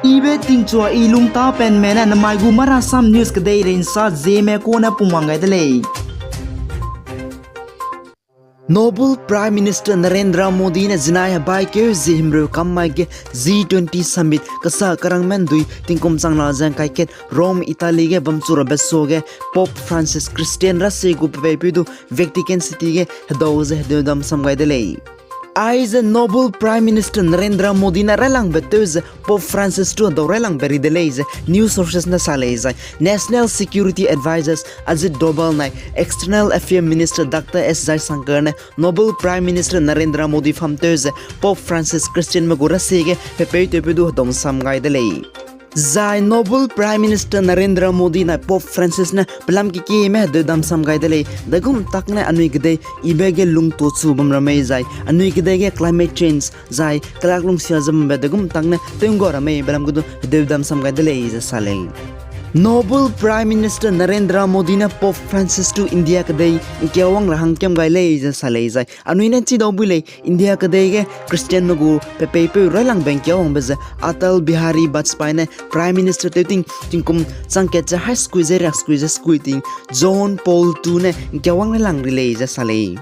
Ibe tingchua ilung ta pen mena na maigu mara sam news kadai rin sa Zeme ko na pumangai dale. Noble Prime Minister Narendra Modi ne zinaya bai ke zihimru kammai ke G20 summit kasa karang mendui tingkom sang na jang kai ket Rome Italy ge bamchura besoge Pope Francis Christian rase gu pepidu Vatican City ge doze hedam samgai dele. As a Noble Prime Minister Narendra Modi na relang betuze Pope Francis to do relang beri delays news sources na saleza National Security Advisors Ajit Doval na External Affairs Minister Dr. S. Jaishankar ne Noble Prime Minister Narendra Modi famtuze Pope Francis Christian magura sege pepe tepedu dom samgai delay. Zai Noble Prime Minister Narendra Modi na Pope Francis na pelam ki me de dam sam gai dele dagum tak na anui gede ibege lung to chu bam ramai zai anui gede ge climate change zai kalak lung sia jam be dagum tak na tengo ramai belam gudu de dam sam gai dele is sale. Noble Prime Minister Narendra Modi na Pope Francis to India kadai kyawang rahang kyam gai le is sale zai anui na chi do bule India kadai ge Christian magu pepe pe ralang bank kyawang beza Atal Bihari Vajpayee na Prime Minister teting tingkum sangket ja high squeezing John Paul II ne kyawang lang relay ja sale.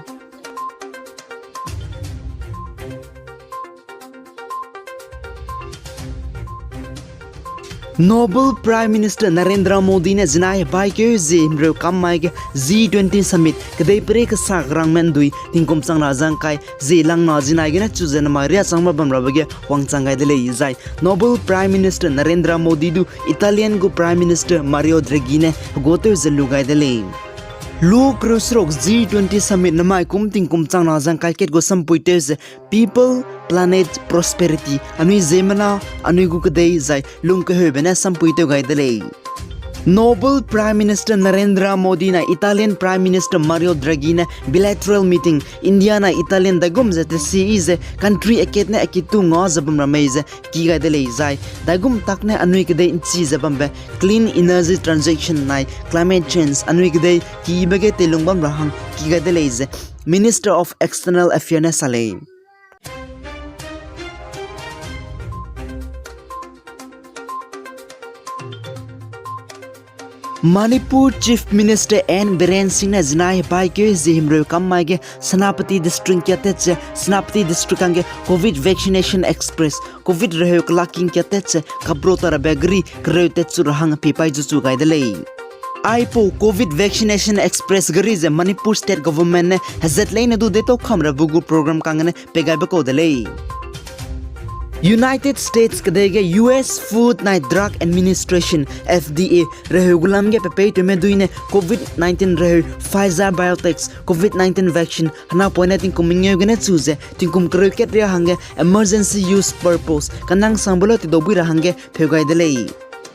Noble Prime Minister Narendra Modi ne zinai bai ke zimro kammai ke G20 summit kadai pre ka sagrang mendui tingkom sang na jang kai zelang na jinai ge na chuzen ma ria changma bamra bage wang changai dele izai Noble Prime Minister Narendra Modi du Italian go Prime Minister Mario Draghi ne gote zelugai dele. Lu crossrock G20 summit namai kum tingkum chang na jang kai ket go sampuitez people planet prosperity anui zemana anui gu kadai zai lung ke hebena sampuite gai dele. Noble Prime Minister Narendra Modi na Italian Prime Minister Mario Draghi na bilateral meeting India na Italian dagum zate si is country aket na akitu ngo zabam ramaize ki ga dele zai dagum tak na anui kadai inchi zabam be clean energy transition nai climate change anui kadai ki bage telungbam rahang ki ga dele ze Minister of External Affairs na sale. Manipur Chief Minister N. Biren Singh na zinai bai ke zihimro kammai ge Senapati District kyate Senapati District ange COVID vaccination express COVID reho klaking kyate kabro tara bagri kreute chu rahang pipai chu gai dele. Aipo COVID vaccination express gari je Manipur state government ne hazat lein du deto khamra bugu program kangane pegai ba ko dele. United States kadege US Food and Drug Administration FDA rehugulam ge pepe to me duine COVID-19 rehu Pfizer Biotech's COVID-19 vaccine hana poina ting kumingyo gene chuze ting kum kroket ria hange emergency use purpose kanang sambolo ti dobi ra hange phegai dele.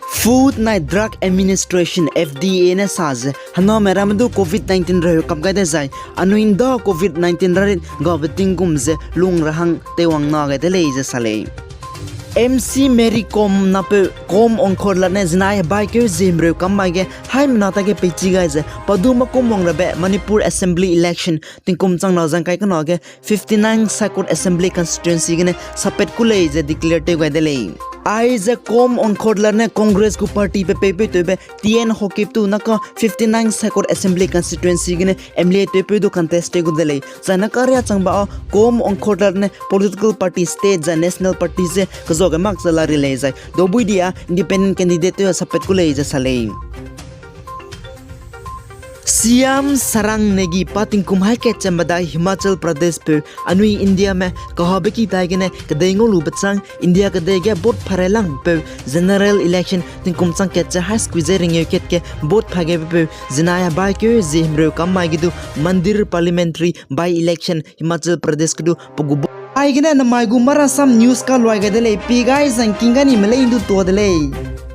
Food and Drug Administration FDA ne saz hana meramdu COVID-19 rehu kamgai de zai anuinda COVID-19 rin gabeting gumze lung rahang tewang na ge dele je sale. MC Mary Kom na pe kom onkor la ne zinai bai ke zimre kammai ge haim na ta ge pechi ga je paduma komong rabe Manipur Assembly election tingkum chang na jang kai ka na ge 59 Sakot Assembly constituency ge ne sapet kulei je declare te ga dele. As a com on Kodlar Congress ku party pe pepe tebe TN hokip tu naka 59 Sakot Assembly constituency gene emle tepe do contest gu dele sana karya changba com on Kodlar political party state za national party se kazoga mak sala release ai dobui dia independent candidate to sapet ku lei ja sale. Siam Sarang Negi Pating Kumhai ke Chambadai Himachal Pradesh pe Anui India me kahabe ki taigene kadengo lubachang India kadege bot pharelang pe general election tingkum chang ke cha high squeezing ket ke bot phage pe zinaya bai ke zimre kamai gidu mandir parliamentary by election Himachal Pradesh kudu pugu ai gina na mai gu mara sam news ka loi ga dele pi guys and kingani mele indu to dele.